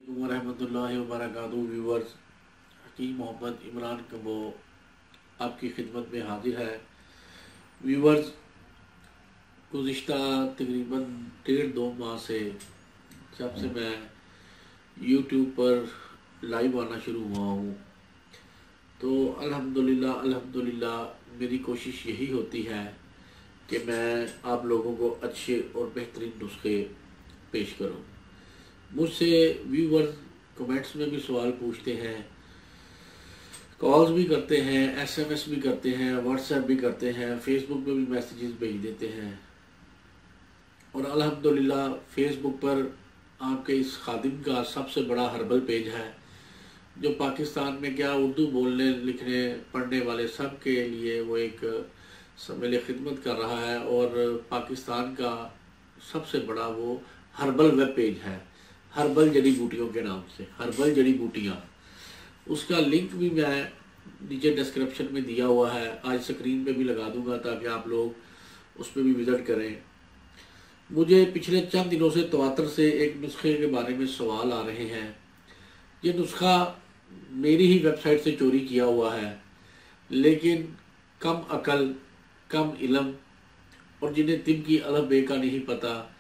वरहमतुल्लाहि वबरकातुहू। व्यूवर्स, हकीम मोहम्मद इमरान कम्बो आपकी खिदमत में हाजिर है। व्यूवर्स, गुज़िश्ता तकरीबन 1.5-2 माह से जब से मैं यूट्यूब पर लाइव आना शुरू हुआ हूँ, तो अल्हम्दुलिल्लाह मेरी कोशिश यही होती है कि मैं आप लोगों को अच्छे और बेहतरीन नुस्खे पेश करूँ। मुझसे व्यूवर्स कमेंट्स में भी सवाल पूछते हैं, कॉल्स भी करते हैं, एसएमएस भी करते हैं, व्हाट्सएप भी करते हैं, फेसबुक पे भी मैसेजेस भेज देते हैं। और अल्हम्दुलिल्लाह फेसबुक पर आपके इस खादिम का सबसे बड़ा हर्बल पेज है, जो पाकिस्तान में क्या उर्दू बोलने लिखने पढ़ने वाले सब के लिए वो एक समेल खिदमत कर रहा है। और पाकिस्तान का सबसे बड़ा वो हर्बल वेब पेज है, हर्बल जड़ी बूटियों के नाम से, हर्बल जड़ी बूटियाँ। उसका लिंक भी मैं नीचे डिस्क्रिप्शन में दिया हुआ है, आज स्क्रीन पे भी लगा दूंगा ताकि आप लोग उस पर भी विज़िट करें। मुझे पिछले चंद दिनों से तवातर से एक नुस्खे के बारे में सवाल आ रहे हैं। ये नुस्खा मेरी ही वेबसाइट से चोरी किया हुआ है, लेकिन कम अकल, कम इल्म और जिन्हें तिब की अलफ बे का नहीं पता,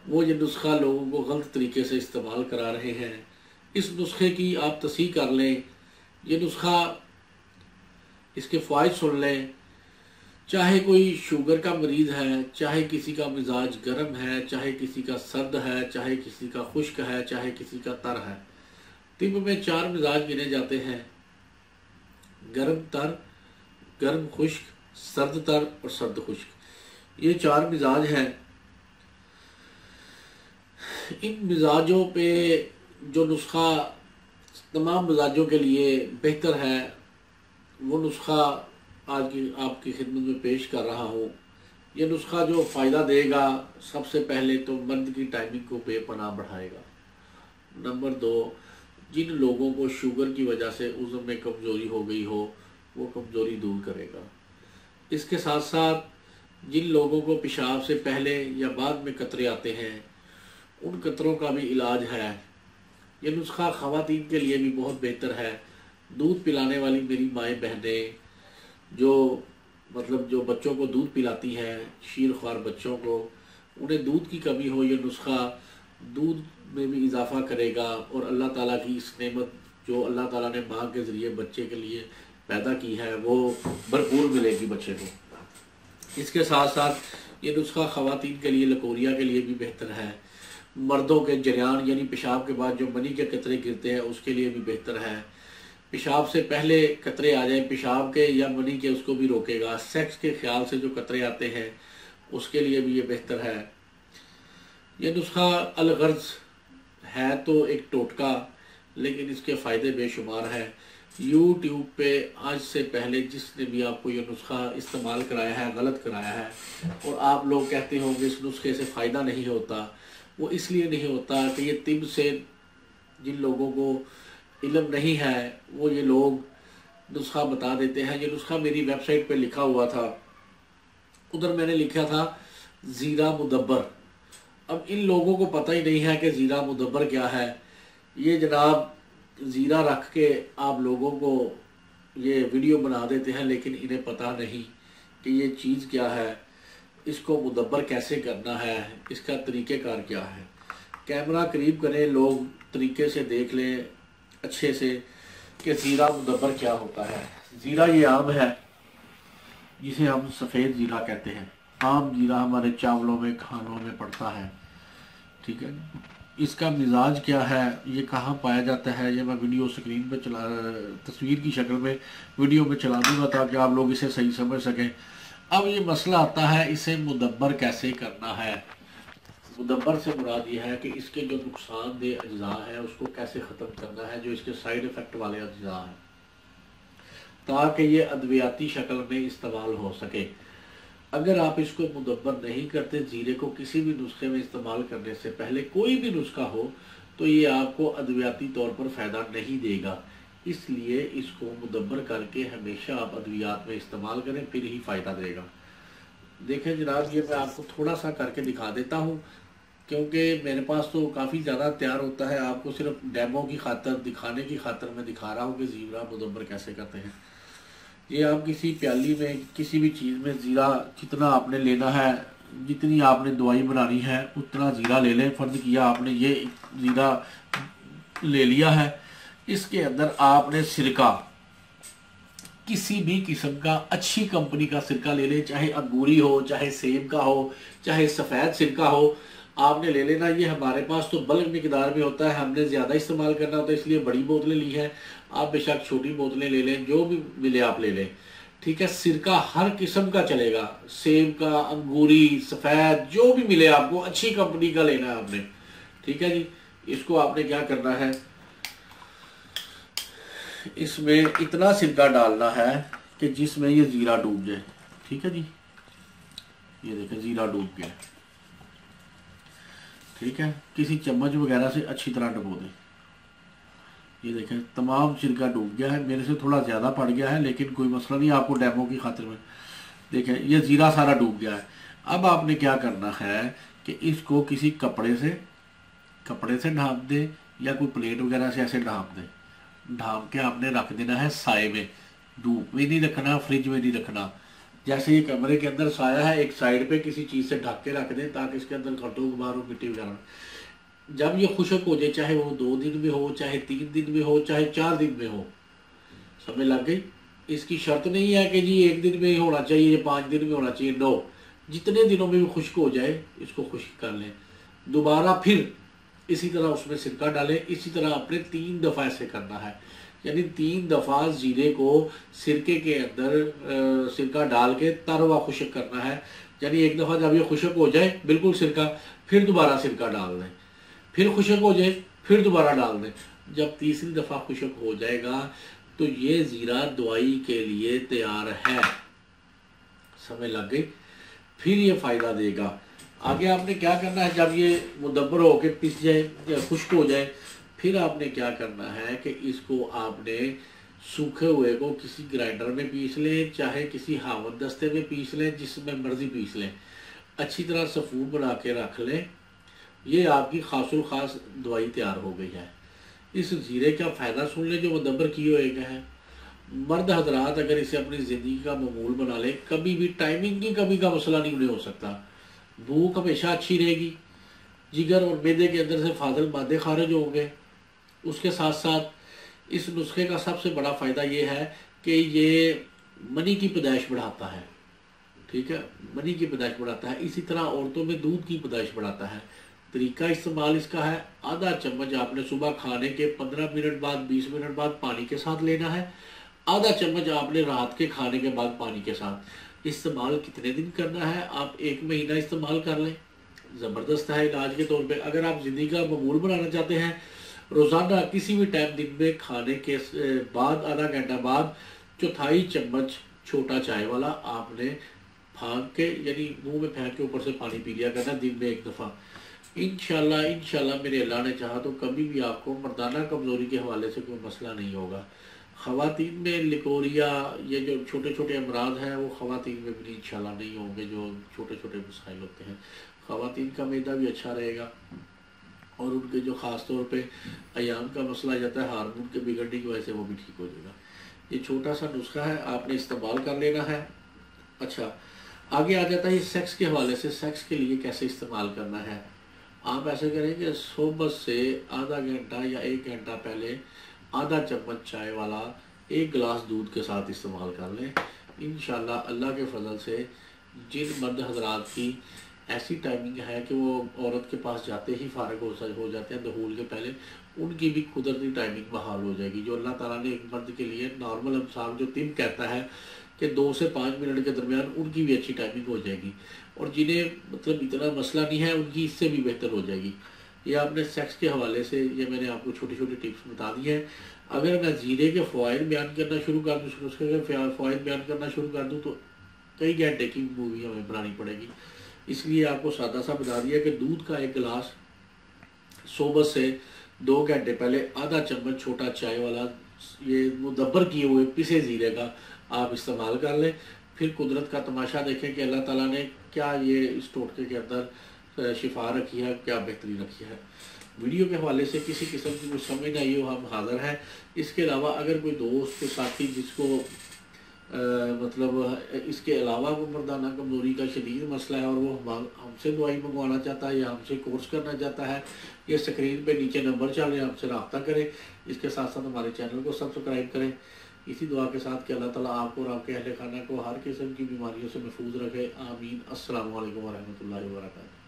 वो ये नुस्खा लोगों को गलत तरीके से इस्तेमाल करा रहे हैं। इस नुस्खे की आप तस्दीक कर लें। ये नुस्खा, इसके फ़ायदे सुन लें। चाहे कोई शुगर का मरीज़ है, चाहे किसी का मिजाज गर्म है, चाहे किसी का सर्द है, चाहे किसी का खुश्क है, चाहे किसी का तर है। तिब में 4 मिजाज गिने जाते हैं: गर्म तर, गर्म खुश्क, सर्द तर और सर्द खुश्क। ये 4 मिजाज हैं। इन मिजाजों पे जो नुस्खा तमाम मिजाजों के लिए बेहतर है, वो नुस्खा आज की आपकी खिदमत में पेश कर रहा हूँ। ये नुस्खा जो फ़ायदा देगा, सबसे पहले तो मर्द की टाइमिंग को बेपनाह बढ़ाएगा। नंबर 2, जिन लोगों को शुगर की वजह से उज़्म में कमज़ोरी हो गई हो, वो कमज़ोरी दूर करेगा। इसके साथ साथ जिन लोगों को पेशाब से पहले या बाद में कतरे आते हैं, उन कतरों का भी इलाज है। ये नुस्खा ख़वातीन के लिए भी बहुत बेहतर है। दूध पिलाने वाली मेरी माएँ बहनें, जो बच्चों को दूध पिलाती हैं, शीर ख्वार बच्चों को, उन्हें दूध की कमी हो, ये नुस्खा दूध में भी इजाफ़ा करेगा। और अल्लाह ताला की इस नेमत जो अल्लाह ताला ने माँ के ज़रिए बच्चे के लिए पैदा की है, वो भरपूर मिलेगी बच्चे को। इसके साथ साथ ये नुस्खा ख़वातीन के लिए, लकोरिया के लिए भी बेहतर है। मर्दों के जरियान यानी पेशाब के बाद जो मनी के कतरे गिरते हैं, उसके लिए भी बेहतर है। पेशाब से पहले कतरे आ जाए, पेशाब के या मनी के, उसको भी रोकेगा। सेक्स के ख्याल से जो कतरे आते हैं, उसके लिए भी ये बेहतर है। ये नुस्खा अलगर्ज है तो एक टोटका, लेकिन इसके फ़ायदे बेशुमार हैं। यूट्यूब पे आज से पहले जिसने भी आपको ये नुस्खा इस्तेमाल कराया है, गलत कराया है, और आप लोग कहते होंगे इस नुस्खे से फ़ायदा नहीं होता, वो इसलिए नहीं होता कि ये तिब से जिन लोगों को इल्म नहीं है, वो ये लोग नुस्खा बता देते हैं। ये नुस्खा मेरी वेबसाइट पे लिखा हुआ था, उधर मैंने लिखा था ज़ीरा मुदब्बर। अब इन लोगों को पता ही नहीं है कि ज़ीरा मुदब्बर क्या है। ये जनाब ज़ीरा रख के आप लोगों को ये वीडियो बना देते हैं, लेकिन इन्हें पता नहीं कि ये चीज़ क्या है, इसको मुदब्बर कैसे करना है, इसका तरीक़ेकार क्या है। कैमरा करीब करें, लोग तरीके से देख लें अच्छे से कि ज़ीरा मुदब्बर क्या होता है। ज़ीरा ये आम है, जिसे हम सफ़ेद ज़ीरा कहते हैं। आम ज़ीरा हमारे चावलों में, खानों में पड़ता है, ठीक है। इसका मिजाज क्या है, ये कहाँ पाया जाता है, ये मैं वीडियो स्क्रीन पे तस्वीर की शक्ल में वीडियो में चला दूँगा ताकि आप लोग इसे सही समझ सकें। अब ये मसला आता है, इसे मुदब्बर कैसे करना है। मुदब्बर से मुराद ये है कि इसके जो नुकसानदेह अज्जा हैं, उसको कैसे ख़त्म करना है, जो इसके साइड इफ़ेक्ट वाले अज्जा हैं, ताकि ये अद्वियाती शक्ल में इस्तेमाल हो सके। अगर आप इसको मुदब्बर नहीं करते, ज़ीरे को किसी भी नुस्खे में इस्तेमाल करने से पहले, कोई भी नुस्खा हो, तो ये आपको अद्वियाती तौर पर फ़ायदा नहीं देगा। इसलिए इसको मुदब्बर करके हमेशा आप अद्वियात में इस्तेमाल करें, फिर ही फ़ायदा देगा। देखें जनाब, ये मैं आपको थोड़ा सा करके दिखा देता हूँ क्योंकि मेरे पास तो काफ़ी ज़्यादा तैयार होता है, आपको सिर्फ डेमो की खातर, दिखाने की खातर मैं दिखा रहा हूँ कि ज़ीरा मुदब्बर कैसे करते हैं। ये आप किसी प्याली में, किसी भी चीज़ में ज़ीरा कितना आपने लेना है, जितनी आपने दवाई बनानी है उतना ज़ीरा ले लें। फ़र्ज किया आपने ये ज़ीरा ले लिया है, इसके अंदर आपने सिरका, किसी भी किस्म का अच्छी कंपनी का सिरका ले लें, चाहे अंगूरी हो, चाहे सेब का हो, चाहे सफ़ेद सिरका हो, आपने ले लेना। ये हमारे पास तो बल्क मिकदार में होता है, हमने ज़्यादा इस्तेमाल करना होता है, इसलिए बड़ी बोतलें ली हैं। आप बेशक छोटी बोतलें ले लें, जो भी मिले आप ले लें, ठीक है। सिरका हर किस्म का चलेगा, सेब का, अंगूरी, सफ़ेद, जो भी मिले आपको, अच्छी कंपनी का लेना है आपने, ठीक है जी। इसको आपने क्या करना है, इसमें इतना सिरका डालना है कि जिसमें ये ज़ीरा डूब जाए, ठीक है जी। ये देखें ज़ीरा डूब गया, ठीक है। किसी चम्मच वगैरह से अच्छी तरह डुबो दें। ये देखें तमाम सिरका डूब गया है, मेरे से थोड़ा ज़्यादा पड़ गया है, लेकिन कोई मसला नहीं, आपको डेमो की खातिर में। देखें ये ज़ीरा सारा डूब गया है। अब आपने क्या करना है कि इसको किसी कपड़े से ढाँप दें, या कोई प्लेट वगैरह से ऐसे ढाँप दें। ढाँप के आपने रख देना है साए में, धूप में नहीं रखना, फ्रिज में नहीं रखना। जैसे ये कमरे के अंदर साया है, एक साइड पे किसी चीज़ से ढक के रख दें, ताकि इसके अंदर खटो गुबार हो, मिट्टी वगैरह। जब ये खुशक हो जाए, चाहे वो 2 दिन में हो, चाहे 3 दिन में हो, चाहे 4 दिन में हो, समझ लग गई। इसकी शर्त नहीं है कि जी 1 दिन में ही होना चाहिए, 5 दिन में होना चाहिए, नो। जितने दिनों में भी खुश्क हो जाए इसको खुश्क कर लें। दोबारा फिर इसी तरह उसमें सिरका डालें। इसी तरह आपने 3 दफ़ा ऐसे करना है, यानी 3 दफ़ा जीरे को सिरके के अंदर सिरका डाल के तरवा खुश्क करना है। यानी एक दफ़ा जब ये खुश्क हो जाए बिल्कुल सिरका, फिर दोबारा सिरका डाल दें, फिर खुश्क हो जाए, फिर दोबारा डाल दें। जब तीसरी दफ़ा खुश्क हो जाएगा तो ये ज़ीरा दवाई के लिए तैयार है, समझ लग गई। फिर ये फ़ायदा देगा। आगे आपने क्या करना है, जब ये मुदब्बर होके पिस जाए या खुश्क हो जाए, फिर आपने क्या करना है कि इसको आपने सूखे हुए को किसी ग्राइंडर में पीस लें, चाहे किसी हावत दस्ते में पीस लें, जिसमें मर्जी पीस लें, अच्छी तरह सफ़ूर बना के रख लें। ये आपकी खासुल खास दवाई तैयार हो गई है। इस जीरे का फ़ायदा सुन लें जो मुदब्बर किए हुए है। मर्द हजरात अगर इसे अपनी ज़िंदगी का मामूल बना ले, कभी भी टाइमिंग की कमी का मसला नहीं हो सकता। भूख हमेशा अच्छी रहेगी, जिगर और मैदे के अंदर से फाजिल मादे खारिज होंगे। उसके साथ साथ इस नुस्खे का सबसे बड़ा फ़ायदा ये है कि ये मनी की पैदाइश बढ़ाता है, ठीक है, मनी की पैदाइश बढ़ाता है। इसी तरह औरतों में दूध की पैदाइश बढ़ाता है। तरीका इस्तेमाल इसका है, आधा चम्मच आपने सुबह खाने के 15 मिनट बाद, 20 मिनट बाद पानी के साथ लेना है। आधा चम्मच आपने रात के खाने के बाद पानी के साथ। इस्तेमाल कितने दिन करना है, आप 1 महीना इस्तेमाल कर लें, ज़बरदस्त है इलाज के तौर पे। अगर आप ज़िंदगी का मामूल बनाना चाहते हैं, रोज़ाना किसी भी टाइम दिन में खाने के बाद आधा घंटा बाद 1/4 चम्मच छोटा चाय वाला आपने फाँक के, यानी मुंह में फेंक के ऊपर से पानी पी लिया करना दिन में 1 दफ़ा। इंशाल्लाह मेरे अल्लाह ने चाहा तो कभी भी आपको मर्दाना कमज़ोरी के हवाले से कोई मसला नहीं होगा। ख़वातीन में लिकोरिया, ये जो छोटे छोटे अमराज हैं वो ख़वातीन में भी इंशाल्लाह नहीं होंगे, जो छोटे छोटे मसाइल होते हैं। ख़वातीन का मैदा भी अच्छा रहेगा, और उनके जो ख़ास तौर पे अयाम का मसला आ जाता है हार्मोन के बिगड़ने की वजह से, वो भी ठीक हो जाएगा। ये छोटा सा नुस्खा है, आपने इस्तेमाल कर लेना है। अच्छा, आगे आ जाता है सेक्स के हवाले से, सेक्स के लिए कैसे इस्तेमाल करना है। आप ऐसे करेंगे, सुबह से आधा घंटा या 1 घंटा पहले आधा चम्मच चाय वाला 1 गिलास दूध के साथ इस्तेमाल कर लें। इंशाल्लाह अल्लाह के फजल से जिन मर्द हजरात की ऐसी टाइमिंग है कि वो औरत के पास जाते ही फारग हो जाते हैं दुहूल के पहले, उनकी भी कुदरती टाइमिंग बहाल हो जाएगी। जो अल्लाह ताला ने एक मर्द के लिए नॉर्मल इंसान जो तिम कहता है कि 2 से 5 मिनट के दरमियान, उनकी भी अच्छी टाइमिंग हो जाएगी। और जिन्हें मतलब इतना मसला नहीं है, उनकी इससे भी बेहतर हो जाएगी। ये आपने सेक्स के हवाले से ये मैंने आपको छोटी छोटी टिप्स बता दी हैं। अगर मैं जीरे के फ़वाइद बयान करना शुरू कर दूँ, उसके फ़वाइद बयान करना शुरू कर दूँ, तो कई घंटे की मूवी हमें बनानी पड़ेगी। इसलिए आपको सादा सा बता दिया कि दूध का 1 गिलास सुबह से 2 घंटे पहले आधा चम्मच छोटा चाय वाला ये मुदब्बर किए हुए पिसे जीरे का आप इस्तेमाल कर लें। फिर कुदरत का तमाशा देखें कि अल्लाह ताला ने क्या ये इस टोटके के अंदर शिफा रखी है, क्या बेहतरी रखी है। वीडियो के हवाले से किसी किस्म की कोई समझ ना आई हो, हम हाज़िर हैं। इसके अलावा अगर कोई दोस्त साथी जिसको मतलब इसके अलावा वो मर्दाना कमज़ोरी का शदीद मसला है और वो हमसे दवाई मंगवाना चाहता है या हमसे कोर्स करना चाहता है, ये स्क्रीन पे नीचे नंबर चल रहे हैं, हमसे रब्ता करें। इसके साथ साथ हमारे चैनल को सब्सक्राइब करें। इसी दुआ के साथ कि अल्लाह ताला आपको और आपके अहले खाना को हर किस्म की बीमारियों से महफूज रखे। आमीन। अस्सलामु अलैकुम वरहमतुल्लाहि वबरकातुहू।